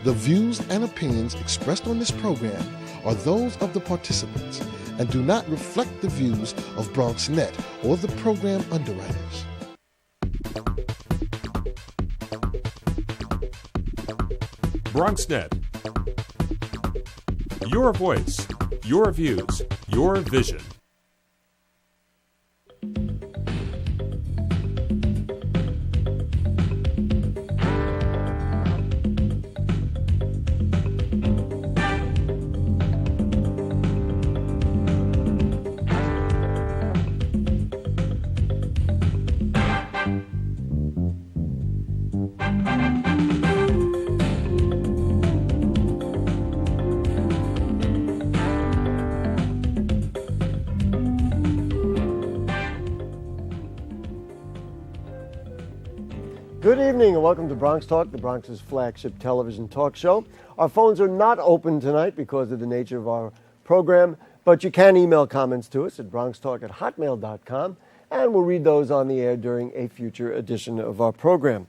The views and opinions expressed on this program are those of the participants and do not reflect the views of BronxNet or the program underwriters. BronxNet. Your voice, your views, your vision. Good evening and welcome to BronxTalk, the Bronx's flagship television talk show. Our phones are not open tonight because of the nature of our program, but you can email comments to us at bronxtalk@hotmail.com, and we'll read those on the air during a future edition of our program.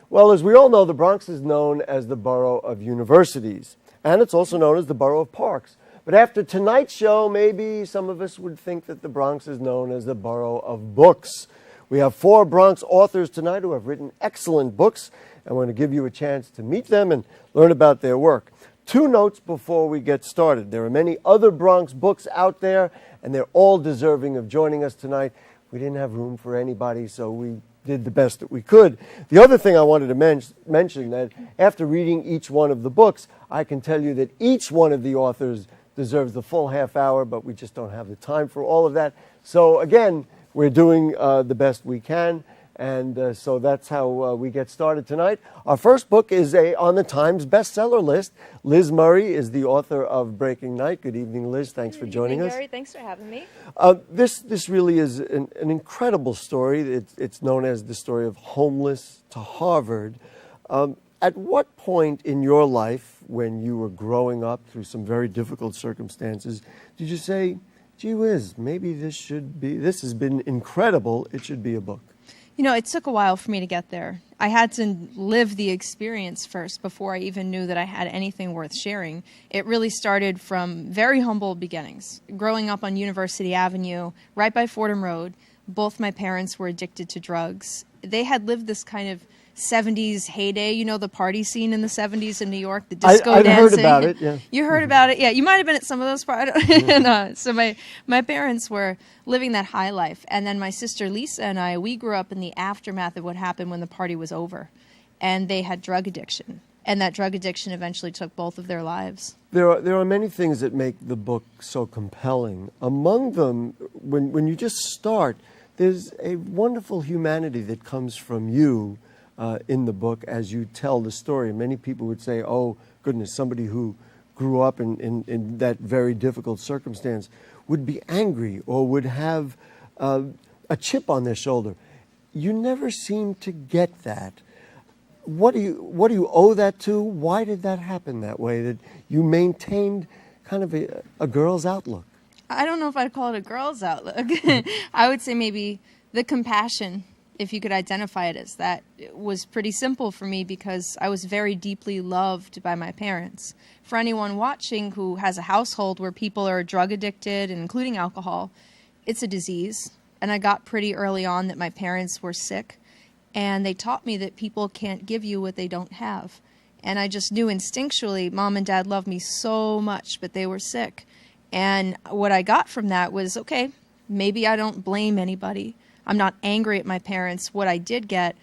Well, as we all know, the Bronx is known as the borough of universities, and it's also known as the borough of parks. But after tonight's show, maybe some of us would think that the Bronx is known as the borough of books. We have 4 Bronx authors tonight who have written excellent books, and we're going to give you a chance to meet them and learn about their work. 2 notes before we get started. There are many other Bronx books out there, and they're all deserving of joining us tonight. We didn't have room for anybody, so we did the best that we could. The other thing I wanted to mention that after reading each one of the books, I can tell you that each one of the authors deserves the full half hour, but we just don't have the time for all of that. So again, we're doing the best we can, and so that's how we get started tonight. Our first book is on the Times bestseller list. Liz Murray is the author of Breaking Night. Good evening, Liz. Thanks for joining us. Gary, thanks for having me. This really is an incredible story. It's known as the story of Homeless to Harvard. At what point in your life, when you were growing up through some very difficult circumstances, did you say, gee whiz, maybe this has been incredible, it should be a book? You know, it took a while for me to get there. I had to live the experience first before I even knew that I had anything worth sharing. It really started from very humble beginnings. Growing up on University Avenue, right by Fordham Road, both my parents were addicted to drugs. They had lived this kind of 70s heyday, you know, the party scene in the 70s in New York, the disco I've dancing. heard about it, yeah. You heard about it? Yeah, you might have been at some of those parties. So my parents were living that high life. And then my sister Lisa and I, we grew up in the aftermath of what happened when the party was over. And they had drug addiction. And that drug addiction eventually took both of their lives. There are many things that make the book so compelling. Among them, when you just start, there's a wonderful humanity that comes from you in the book as you tell the story. Many people would say, oh, goodness, somebody who grew up in that very difficult circumstance would be angry or would have a chip on their shoulder. You never seem to get that. What do you owe that to? Why did that happen that way, that you maintained kind of a girl's outlook? I don't know if I'd call it a girl's outlook. I would say maybe the compassion, if you could identify it as that. It was pretty simple for me because I was very deeply loved by my parents. For anyone watching who has a household where people are drug addicted, including alcohol, it's a disease. And I got pretty early on that my parents were sick, and they taught me that people can't give you what they don't have. And I just knew instinctually Mom and Dad loved me so much, but they were sick. And what I got from that was, okay, maybe I don't blame anybody. I'm not angry at my parents. What I did get,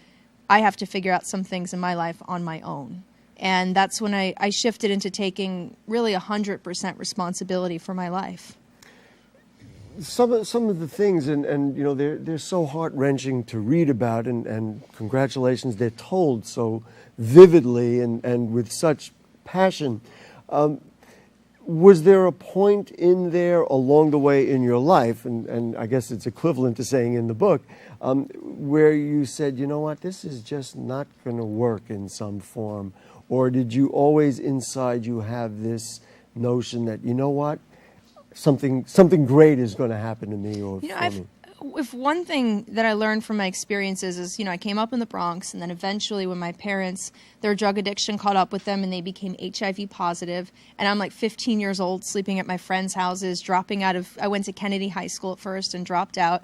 I have to figure out some things in my life on my own. And that's when I shifted into taking really 100% responsibility for my life. Some of the things, and you know, they're so heart-wrenching to read about, and congratulations, they're told so vividly and with such passion. Was there a point in there along the way in your life, and I guess it's equivalent to saying in the book, where you said, you know what, this is just not going to work in some form? Or did you always inside you have this notion that, you know what, something great is going to happen to me or for me? if one thing that I learned from my experiences is, I came up in the Bronx, and then eventually when my parents, their drug addiction caught up with them and they became HIV positive, and I'm like 15 years old, sleeping at my friends' houses, I went to Kennedy High School at first and dropped out.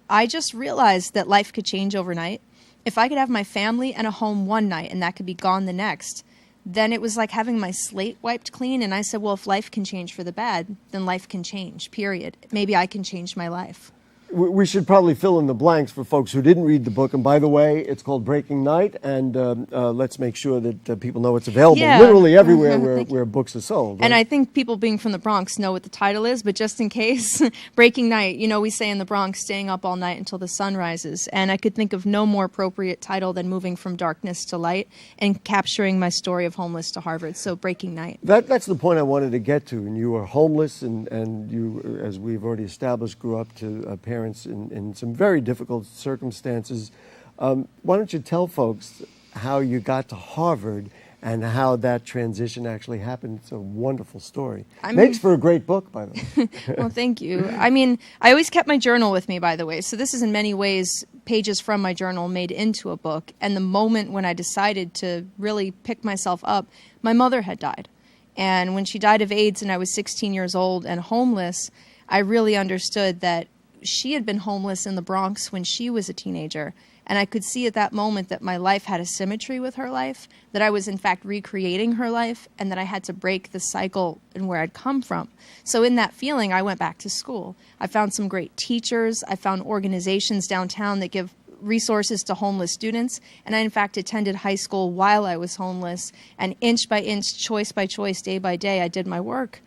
I just realized that life could change overnight. If I could have my family and a home one night and that could be gone the next, then it was like having my slate wiped clean. And I said, well, if life can change for the bad, then life can change, period. Maybe I can change my life. We should probably fill in the blanks for folks who didn't read the book. And by the way, it's called Breaking Night, and let's make sure that people know it's available literally everywhere where books are sold. Right? And I think people being from the Bronx know what the title is, but just in case, Breaking Night, we say in the Bronx, staying up all night until the sun rises. And I could think of no more appropriate title than moving from darkness to light and capturing my story of homeless to Harvard. So Breaking Night. That's the point I wanted to get to. And you were homeless, and you, as we've already established, grew up to parents in some very difficult circumstances. Why don't you tell folks how you got to Harvard and how that transition actually happened? It's a wonderful story. Makes for a great book, by the way. Well, thank you. I always kept my journal with me, by the way. So this is in many ways pages from my journal made into a book. And the moment when I decided to really pick myself up, my mother had died. And when she died of AIDS and I was 16 years old and homeless, I really understood that she had been homeless in the Bronx when she was a teenager. And I could see at that moment that my life had a symmetry with her life, that I was in fact recreating her life, and that I had to break the cycle and where I'd come from. So in that feeling, I went back to school. I found some great teachers. I found organizations downtown that give resources to homeless students. And I, in fact, attended high school while I was homeless. And inch by inch, choice by choice, day by day, I did my work.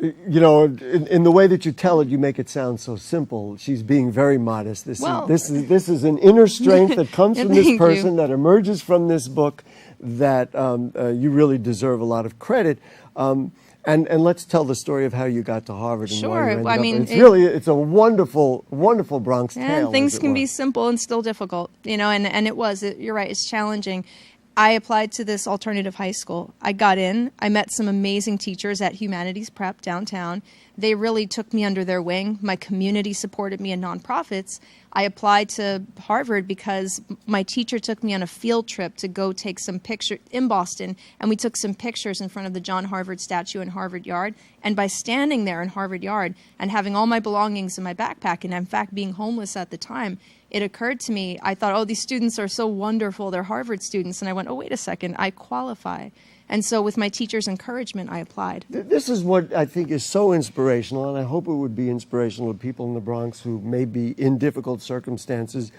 In the way that you tell it, you make it sound so simple. She's being very modest. This is an inner strength that comes from this person, that emerges from this book, that you really deserve a lot of credit. And let's tell the story of how you got to Harvard. And sure. Why you ended up. It's a wonderful, wonderful Bronx tale. And things can be simple and still difficult, and it was. You're right. It's challenging. I applied to this alternative high school. I got in. I met some amazing teachers at Humanities Prep downtown. They really took me under their wing. My community supported me in nonprofits. I applied to Harvard because my teacher took me on a field trip to go take some pictures in Boston, and we took some pictures in front of the John Harvard statue in Harvard Yard. And by standing there in Harvard Yard and having all my belongings in my backpack, and in fact being homeless at the time, it occurred to me, I thought, oh, these students are so wonderful. They're Harvard students. And I went, oh, wait a second, I qualify. And so with my teacher's encouragement, I applied. This is what I think is so inspirational, and I hope it would be inspirational to people in the Bronx who may be in difficult circumstances.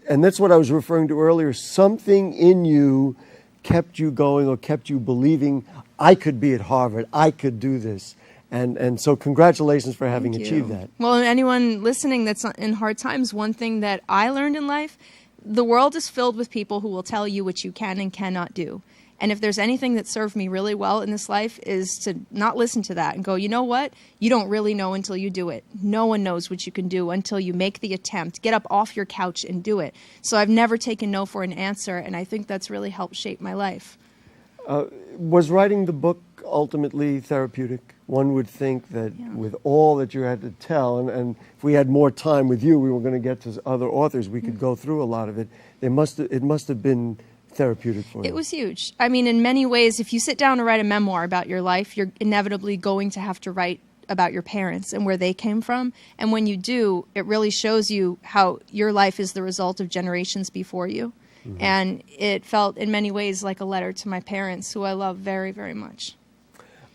And that's what I was referring to earlier. Something in you kept you going, or kept you believing, I could be at Harvard, I could do this. And so congratulations for having achieved that. Well, and anyone listening that's in hard times, one thing that I learned in life, the world is filled with people who will tell you what you can and cannot do. And if there's anything that served me really well in this life, is to not listen to that and go, you know what? You don't really know until you do it. No one knows what you can do until you make the attempt. Get up off your couch and do it. So I've never taken no for an answer, and I think that's really helped shape my life. Was writing the book ultimately therapeutic? One would think that with all that you had to tell, and if we had more time with you, we were going to get to other authors, we could go through a lot of it. It must have been therapeutic for you. It was huge. I mean, in many ways, if you sit down to write a memoir about your life, you're inevitably going to have to write about your parents and where they came from. And when you do, it really shows you how your life is the result of generations before you. Mm-hmm. And it felt in many ways like a letter to my parents, who I love very, very much.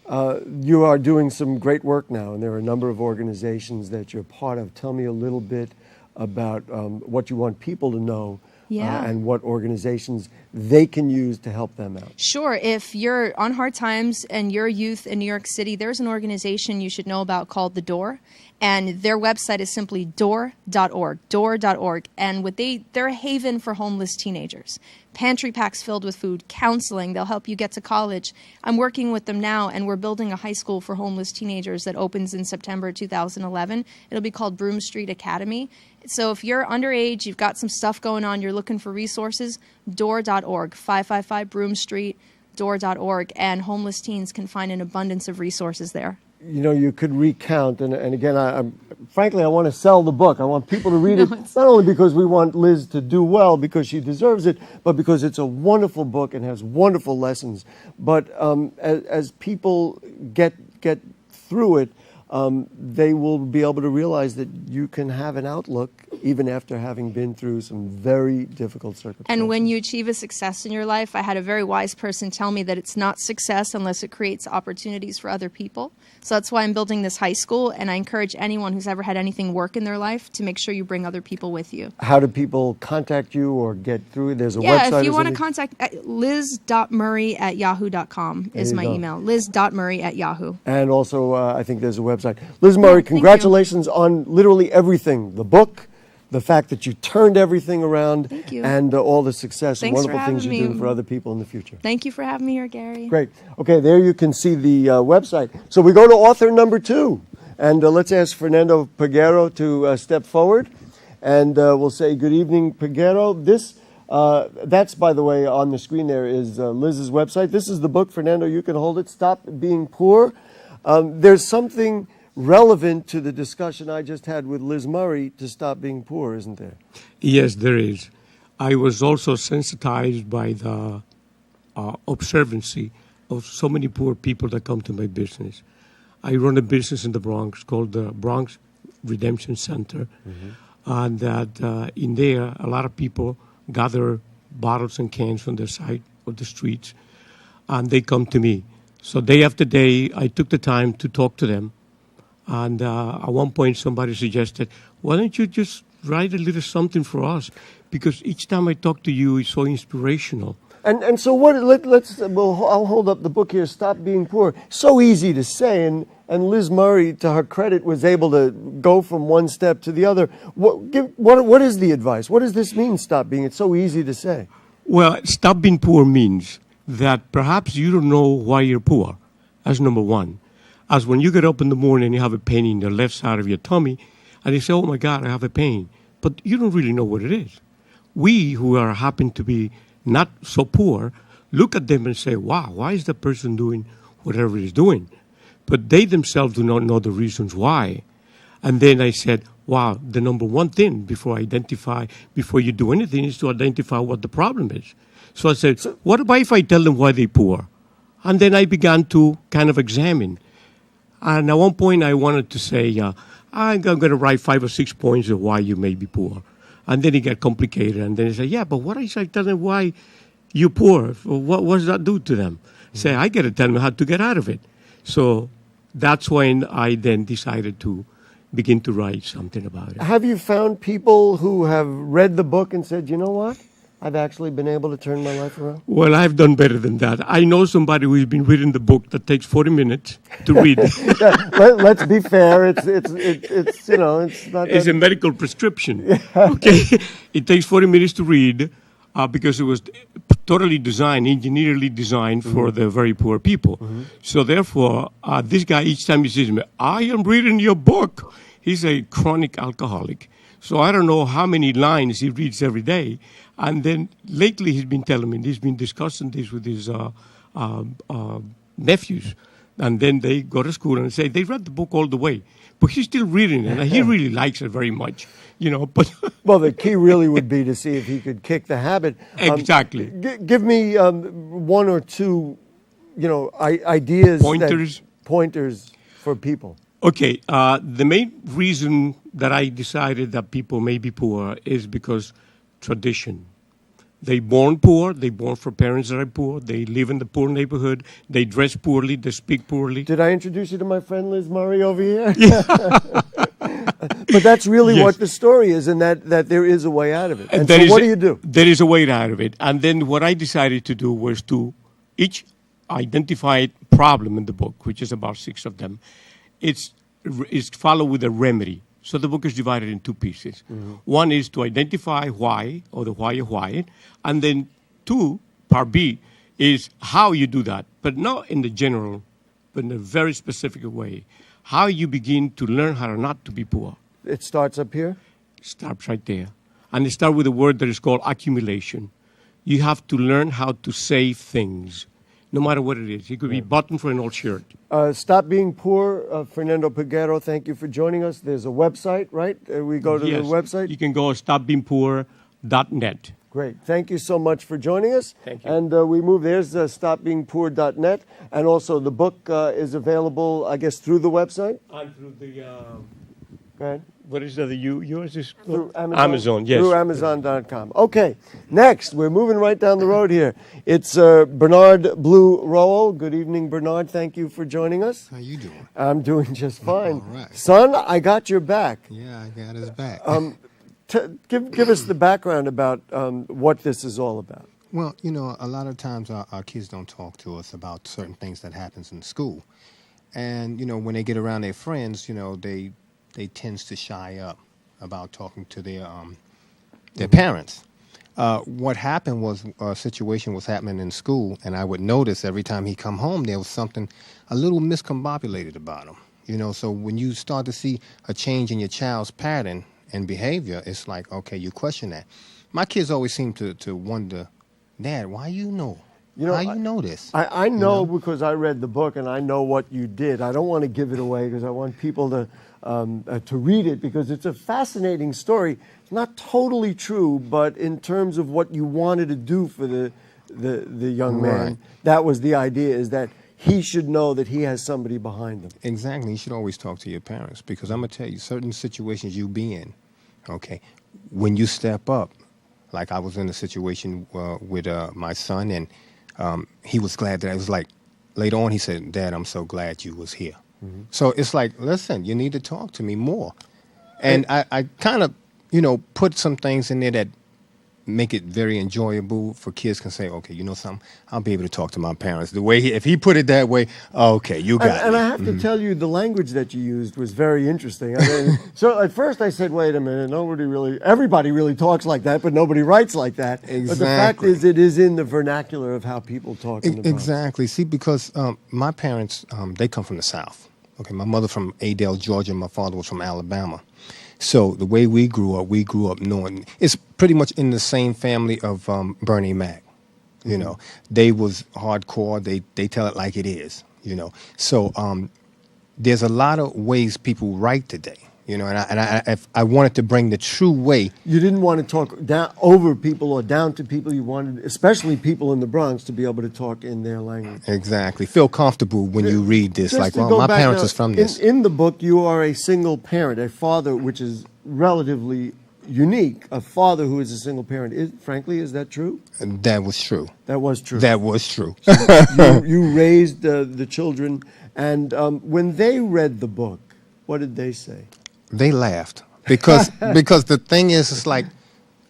You are doing some great work now, and there are a number of organizations that you're part of. Tell me a little bit about what you want people to know, and what organizations they can use to help them out. Sure. If you're on hard times and you're youth in New York City, there's an organization you should know about called The Door. And their website is simply door.org, door.org. And they're a haven for homeless teenagers. Pantry packs filled with food, counseling. They'll help you get to college. I'm working with them now, and we're building a high school for homeless teenagers that opens in September 2011. It'll be called Broome Street Academy. So if you're underage, you've got some stuff going on, you're looking for resources, door.org, 555 Broome Street, door.org, and homeless teens can find an abundance of resources there. you could recount, and again, frankly, I want to sell the book. I want people to read it, not only because we want Liz to do well, because she deserves it, but because it's a wonderful book and has wonderful lessons. But as people get through it, they will be able to realize that you can have an outlook even after having been through some very difficult circumstances. And when you achieve a success in your life, I had a very wise person tell me that it's not success unless it creates opportunities for other people. So that's why I'm building this high school, and I encourage anyone who's ever had anything work in their life to make sure you bring other people with you. How do people contact you or get through it? There's a website. Yeah, if you want to contact, liz.murray@yahoo.com is my email. liz.murray@yahoo. And also, I think there's a website. Liz Murray, congratulations on literally everything. The book, the fact that you turned everything around, Thank you. and all the success and Thanks wonderful for things having you're doing me. for other people in the future. Thank you for having me here, Gary. Great. Okay, there you can see the website. So we go to author number 2. And let's ask Fernando Peguero to step forward. And we'll say good evening, Peguero. That's, by the way, on the screen there is Liz's website. This is the book. Fernando, you can hold it. Stop Being Poor. There's something relevant to the discussion I just had with Liz Murray to stop being poor, isn't there? Yes, there is. I was also sensitized by the observancy of so many poor people that come to my business. I run a business in the Bronx called the Bronx Redemption Center, and that in there, a lot of people gather bottles and cans from the side of the streets, and they come to me. So day after day, I took the time to talk to them. And at one point, somebody suggested, why don't you just write a little something for us? Because each time I talk to you, it's so inspirational. And so what? I'll hold up the book here. Stop Being Poor. So easy to say, and Liz Murray, to her credit, was able to go from one step to the other. What is the advice? What does this mean? Stop being. It's so easy to say. Well, stop being poor means that perhaps you don't know why you're poor. That's number one. As when you get up in the morning and you have a pain in the left side of your tummy, and you say, oh my God, I have a pain. But you don't really know what it is. We who happen to be not so poor, look at them and say, wow, why is that person doing whatever he's doing? But they themselves do not know the reasons why. And then I said, wow, the number one thing before you do anything is to identify what the problem is. So I said, what about if I tell them why they're poor? And then I began to kind of examine. And at one point, I wanted to say, I'm going to write 5 or 6 points of why you may be poor. And then it got complicated. And then I said, yeah, but what if I tell them why you're poor? What does that do to them? Say, I got to tell them how to get out of it. So that's when I then decided to begin to write something about it. Have you found people who have read the book and said, you know what? I've actually been able to turn my life around? Well, I've done better than that. I know somebody who's been reading the book that takes 40 minutes to read. Let's be fair. It's not. It's a medical prescription. Okay, it takes 40 minutes to read because it was totally engineerily designed for the very poor people. So therefore, this guy, each time he says to me, I am reading your book. He's a chronic alcoholic. So I don't know how many lines he reads every day. And then lately he's been telling me, he's been discussing this with his nephews. And then they go to school and say, they read the book all the way. But he's still reading it, and he really likes it very much, But well, the key really would be to see if he could kick the habit. Exactly. Give me 1 or 2, ideas. Pointers for people. Okay, the main reason that I decided that people may be poor is because tradition. They born poor, they born for parents that are poor, they live in the poor neighborhood, they dress poorly, they speak poorly. Did I introduce you to my friend Liz Murray over here? Yeah. But that's really what the story is, and that there is a way out of it. And so what do you do? There is a way out of it. And then what I decided to do was to each identified problem in the book, which is about 6 of them, is followed with a remedy. So the book is divided in 2 pieces. One is to identify why, or the why of why, and then 2, part B, is how you do that, but not in the general, but in a very specific way. How you begin to learn how not to be poor. It starts up here? It starts right there. And it starts with a word that is called accumulation. You have to learn how to save things. no matter what it is. It could be button for an old shirt. Stop Being Poor, Fernando Peguero, thank you for joining us. There's a website, right? We go to the website? You can go stopbeingpoor.net. Great. Thank you so much for joining us. Thank you. And we move, there's stopbeingpoor.net. And also the book is available, I guess, through the website? And through the... Go ahead. What is the yours is Through Amazon. Amazon, yes. Through Amazon.com. Okay, next, we're moving right down the road here. It's Bernard Blue Rowell. Good evening, Bernard. Thank you for joining us. How you doing? I'm doing just fine. All right. Son, I got your back. Yeah, I got his back. Give us the background about what this is all about. Well, you know, a lot of times our kids don't talk to us about certain things that happens in school. And, you know, when they get around their friends, you know, they tends to shy up about talking to their parents. What happened was a situation was happening in school, and I would notice every time he come home there was something a little miscombobulated about him. You know, so when you start to see a change in your child's pattern and behavior, it's like, okay, you question that. My kids always seem to wonder, Dad, why you know? How you know this? I know because I read the book and I know what you did. I don't want to give it away because I want people to read it because it's a fascinating story. It's not totally true, but in terms of what you wanted to do for the young man, that was the idea, is that he should know that he has somebody behind him. Exactly. You should always talk to your parents because I'm going to tell you, certain situations you be in, okay, when you step up, like I was in a situation with my son, and he was glad that I was like, later on he said, Dad, I'm so glad you was here. Mm-hmm. So it's like, listen, you need to talk to me more. And I kind of, you know, put some things in there that make it very enjoyable for kids can say, okay, you know something, I'll be able to talk to my parents. The way if he put it that way, okay, you got it. And I have to tell you, the language that you used was very interesting. I mean, so at first I said, wait a minute, everybody really talks like that, but nobody writes like that. Exactly. But the fact is, it is in the vernacular of how people talk in the Bronx. Exactly. See, because my parents, they come from the South. Okay, my mother from Adel, Georgia. My father was from Alabama. So the way we grew up knowing it's pretty much in the same family of Bernie Mac. You know, they was hardcore. They tell it like it is. You know, so there's a lot of ways people write today. You know, and I wanted to bring the true way. You didn't want to talk down over people or down to people. You wanted, especially people in the Bronx, to be able to talk in their language. Exactly. Feel comfortable when you read this. Just like, well, my parents is from this. In the book, you are a single parent, a father, which is relatively unique. A father who is a single parent. Frankly, is that true? That was true. That was true. That was true. You raised the children, and when they read the book, what did they say? They laughed because the thing is, it's like,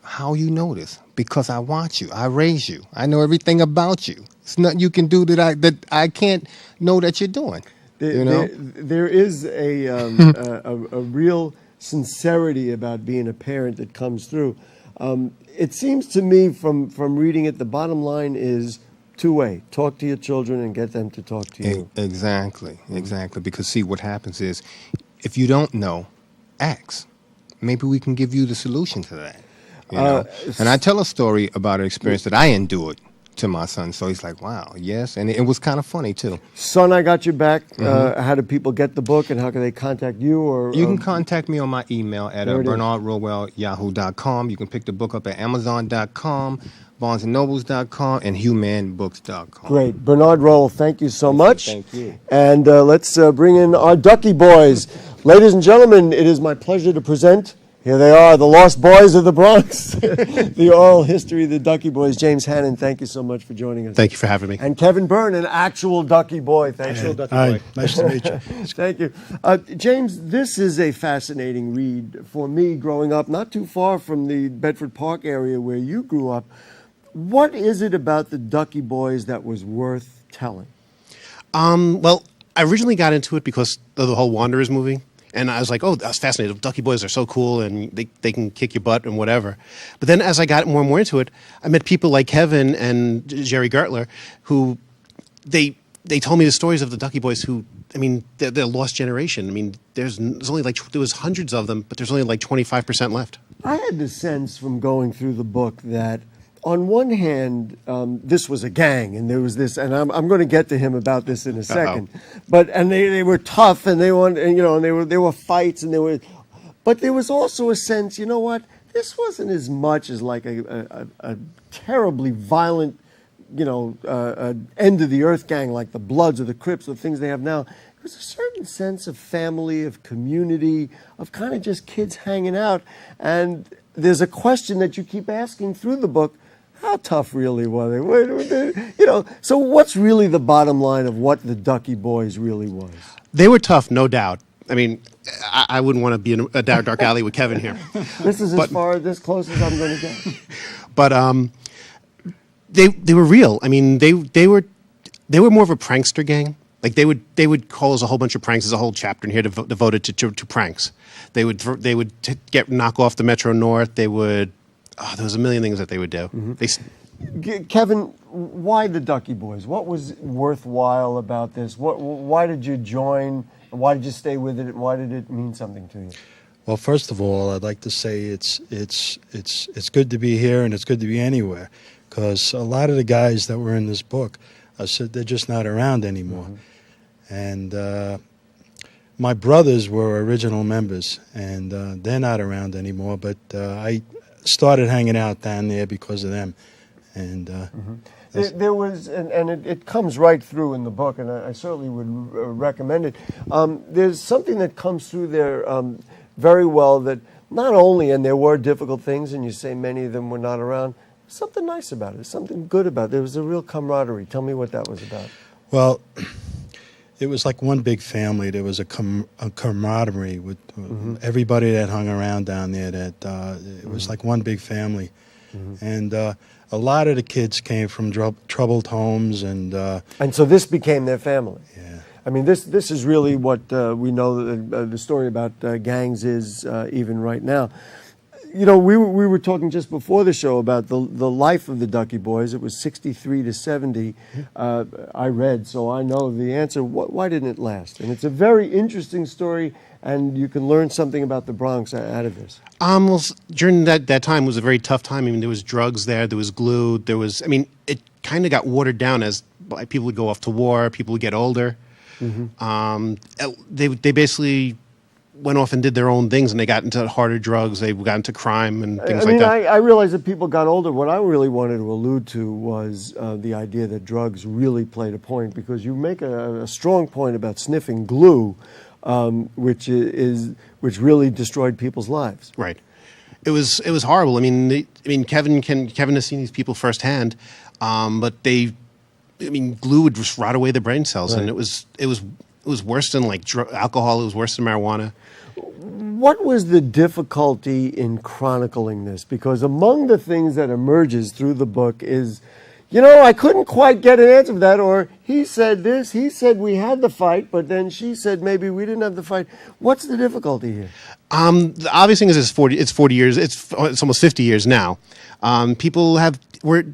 how you know this? Because I watch you, I raise you, I know everything about you. It's nothing you can do that I can't know that you're doing. There is a real sincerity about being a parent that comes through. It seems to me from reading it, the bottom line is two-way. Talk to your children and get them to talk to you. Exactly. Because see, what happens is, if you don't know, ask. Maybe we can give you the solution to that. You know? And I tell a story about an experience that I endured to my son. So he's like, wow, yes. And it was kind of funny, too. Son, I got your back. How do people get the book, and how can they contact you? Or you can contact me on my email at bernardrowell@yahoo.com. You can pick the book up at amazon.com, barnesandnobles.com, and humanbooks.com. Great. Bernard Rowell, thank you so much. Thank you. And let's bring in our Ducky Boys. Ladies and gentlemen, it is my pleasure to present, here they are, the Lost Boys of the Bronx, the oral history of the Ducky Boys. James Hannon, thank you so much for joining us. Thank you for having me. And Kevin Byrne, an actual Ducky Boy. Thanks. Hi, nice to meet you. Thank you. James, this is a fascinating read for me growing up, not too far from the Bedford Park area where you grew up. What is it about the Ducky Boys that was worth telling? Well, I originally got into it because of the whole Wanderers movie. And I was like, oh, that's fascinating. Ducky Boys are so cool, and they can kick your butt and whatever. But then as I got more and more into it, I met people like Kevin and Jerry Gertler, who they told me the stories of the Ducky Boys who, I mean, they're a lost generation. I mean, there was hundreds of them, but there's only like 25% left. I had the sense from going through the book that on one hand, this was a gang, and there was this, and I'm going to get to him about this in a second. But they were tough, and they were fights, and but there was also a sense, you know what? This wasn't as much as like a terribly violent, end of the earth gang like the Bloods or the Crips or things they have now. There was a certain sense of family, of community, of kind of just kids hanging out. And there's a question that you keep asking through the book: how tough really were they? So what's really the bottom line of what the Ducky Boys really was? They were tough, no doubt. I mean, I wouldn't want to be in a dark alley with Kevin here. This is this close as I'm going to get. But they were real. I mean, they were more of a prankster gang. Like they would call us a whole bunch of pranks. There's a whole chapter in here devoted to pranks. They would knock off the Metro North. They would. Oh, there was a million things that they would do. Mm-hmm. Kevin, why the Ducky Boys? What was worthwhile about this? Why did you join? Why did you stay with it? And why did it mean something to you? Well, first of all, I'd like to say it's good to be here, and it's good to be anywhere, because a lot of the guys that were in this book, they're just not around anymore. Mm-hmm. And my brothers were original members, and they're not around anymore. But I started hanging out down there because of them, and. Mm-hmm. There was, and it comes right through in the book, and I certainly would recommend it. There's something that comes through there very well that not only, and there were difficult things, and you say many of them were not around, something nice about it, something good about it. There was a real camaraderie. Tell me what that was about. Well, it was like one big family. There was a camaraderie with everybody that hung around down there. It was like one big family. Mm-hmm. And a lot of the kids came from troubled homes, and so this became their family. Yeah, I mean, this is really what we know the story about gangs is even right now. We were talking just before the show about the life of the Ducky Boys. It was 63 to 70. I read, so I know the answer. Why didn't it last? And it's a very interesting story. And you can learn something about the Bronx out of this. Well, during that time was a very tough time. I mean, there was drugs there was glue, it kind of got watered down as people would go off to war, people would get older. Mm-hmm. They basically went off and did their own things, and they got into harder drugs, they got into crime and things like that. I realized that people got older. What I really wanted to allude to was the idea that drugs really played a point, because you make a strong point about sniffing glue, which really destroyed people's lives. Right. It was horrible. I mean, Kevin has seen these people firsthand, but glue would just rot away the brain cells, right. And it was worse than alcohol. It was worse than marijuana. What was the difficulty in chronicling this? Because among the things that emerges through the book is, I couldn't quite get an answer for that, or he said this, he said we had the fight, but then she said maybe we didn't have the fight. What's the difficulty here? The obvious thing is it's 40 years, it's almost 50 years now. There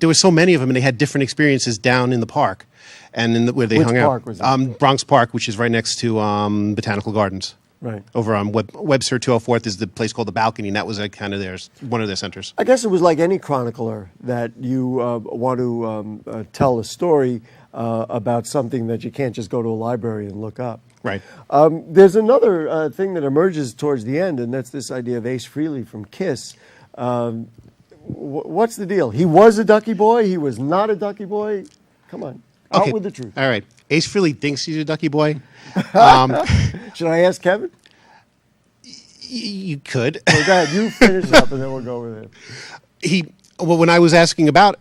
were so many of them, and they had different experiences down in the park, and where they hung out. Which park was it? Bronx Park, which is right next to Botanical Gardens. Right. Over on Webster 204th is the place called the Balcony, and that was kind of one of their centers. I guess it was like any chronicler that you want to tell a story about something that you can't just go to a library and look up. Right. There's another thing that emerges towards the end, and that's this idea of Ace Frehley from Kiss. What's the deal? He was a Ducky Boy? He was not a Ducky Boy? Come on. Okay. Out with the truth. All right. Ace Frehley thinks he's a Ducky Boy. Should I ask Kevin? You could. Well, go ahead. You finish up, and then we'll go with it. When I was asking about,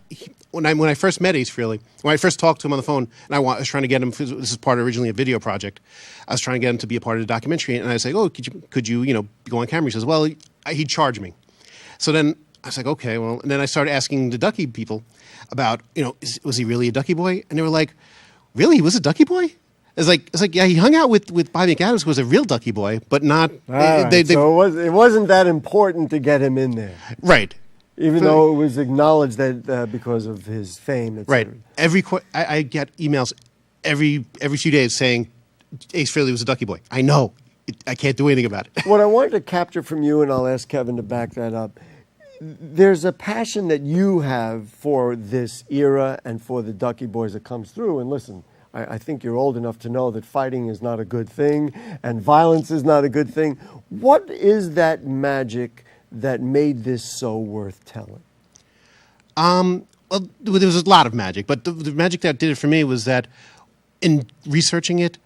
when I first met Ace Frehley, when I first talked to him on the phone, and I was trying to get him, this is part of originally a video project, I was trying to get him to be a part of the documentary, and I was like, oh, could you go on camera? He says, well, he'd charge me. So then I was like, okay, well, and then I started asking the Ducky people about, was he really a Ducky Boy? And they were like, really? He was a Ducky Boy? It's like, yeah, he hung out with Bobby McAdams, who was a real Ducky Boy, but not. So it wasn't that important to get him in there, right? Even though it was acknowledged that because of his fame, etc. Right. I get emails every few days saying Ace Frehley was a Ducky Boy. I know. I can't do anything about it. What I wanted to capture from you, and I'll ask Kevin to back that up, there's a passion that you have for this era and for the Ducky Boys that comes through. And listen, I think you're old enough to know that fighting is not a good thing and violence is not a good thing. What is that magic that made this so worth telling? Well, there was a lot of magic, but the magic that did it for me was that in researching it,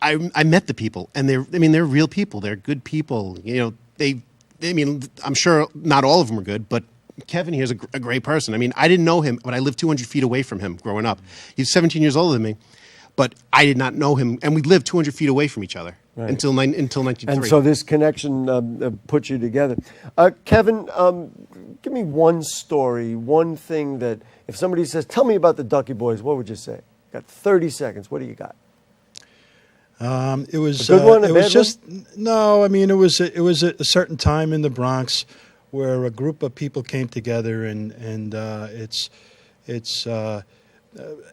I met the people, and they're real people. They're good people. You know, I'm sure not all of them are good, but Kevin here is a great person. I mean, I didn't know him, but I lived 200 feet away from him growing up. He's 17 years older than me, but I did not know him, and we lived 200 feet away from each other until 1993. And so this connection put you together. Kevin, give me one story, one thing that if somebody says, tell me about the Ducky Boys, what would you say? Got 30 seconds. What do you got? It was a good one, it was just no. I mean, it was a certain time in the Bronx where a group of people came together, and it's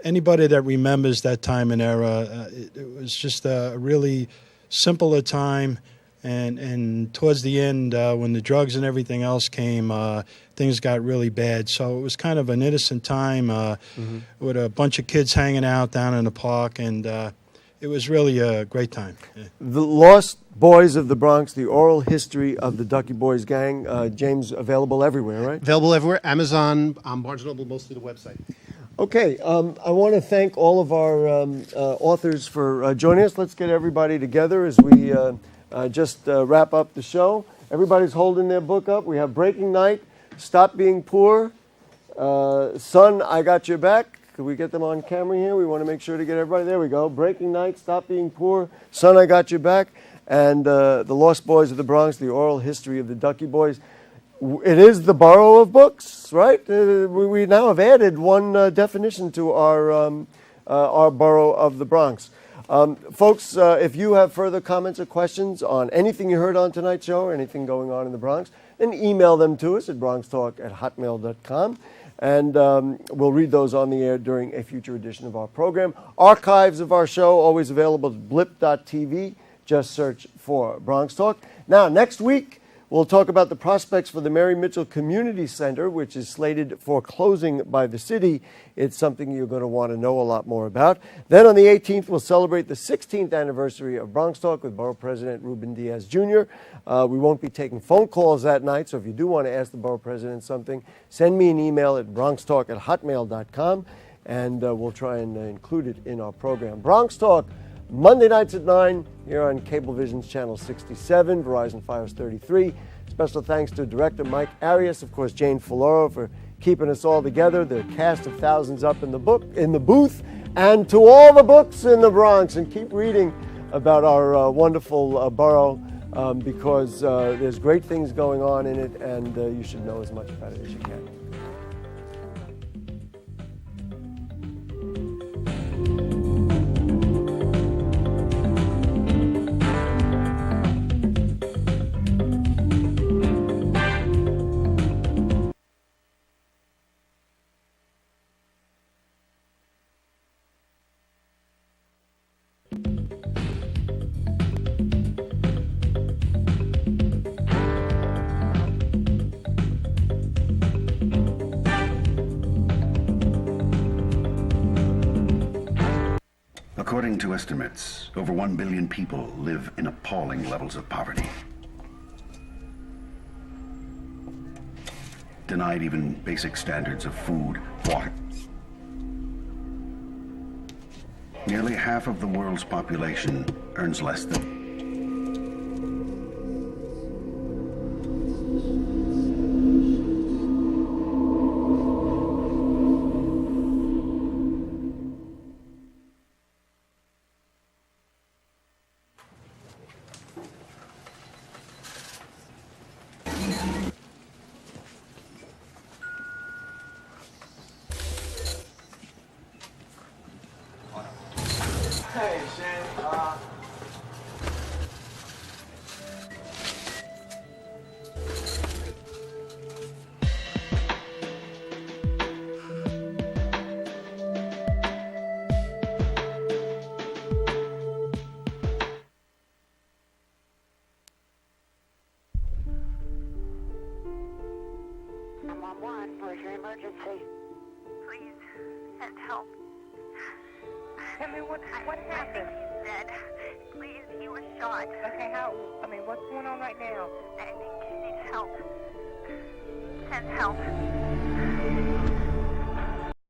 anybody that remembers that time and era. It was just a really simpler time, and towards the end, when the drugs and everything else came, things got really bad. So it was kind of an innocent time with a bunch of kids hanging out down in the park, and it was really a great time. Yeah. The Lost Boys of the Bronx, the oral history of the Ducky Boys gang. James, available everywhere, right? Available everywhere. Amazon, Barnes & Noble, mostly the website. Okay, I want to thank all of our authors for joining us. Let's get everybody together as we just wrap up the show. Everybody's holding their book up. We have Breaking Night, Stop Being Poor, Son, I Got Your Back. Could we get them on camera here? We want to make sure to get everybody. There we go. Breaking Night, Stop Being Poor, Son, I Got Your Back, and The Lost Boys of the Bronx, the oral history of the Ducky Boys. It is the borough of books, right? We now have added one definition to our borough of the Bronx. Folks, if you have further comments or questions on anything you heard on tonight's show or anything going on in the Bronx, then email them to us at BronxTalk@hotmail.com. And we'll read those on the air during a future edition of our program. Archives of our show always available at blip.tv. Just search for Bronx Talk. Now, next week, we'll talk about the prospects for the Mary Mitchell Community Center, which is slated for closing by the city. It's something you're going to want to know a lot more about. Then on the 18th, we'll celebrate the 16th anniversary of Bronx Talk with Borough President Ruben Diaz Jr. We won't be taking phone calls that night, so if you do want to ask the Borough President something, send me an email at bronxtalk@hotmail.com, and we'll try and include it in our program. Bronx Talk, Monday nights at 9 here on Cablevision's Channel 67, Verizon Fios 33. Special thanks to Director Mike Arias, of course, Jane Folloro for keeping us all together, the cast of thousands up in the booth, and to all the books in the Bronx. And keep reading about our wonderful borough because there's great things going on in it, and you should know as much about it as you can. According to estimates, over 1 billion people live in appalling levels of poverty. Denied even basic standards of food, water. Nearly half of the world's population earns less than Hey, Shane. needs help. Tell me what happened? I think he's dead. Please, he was shot. Okay, what's going on right now? I think he needs help. Send help.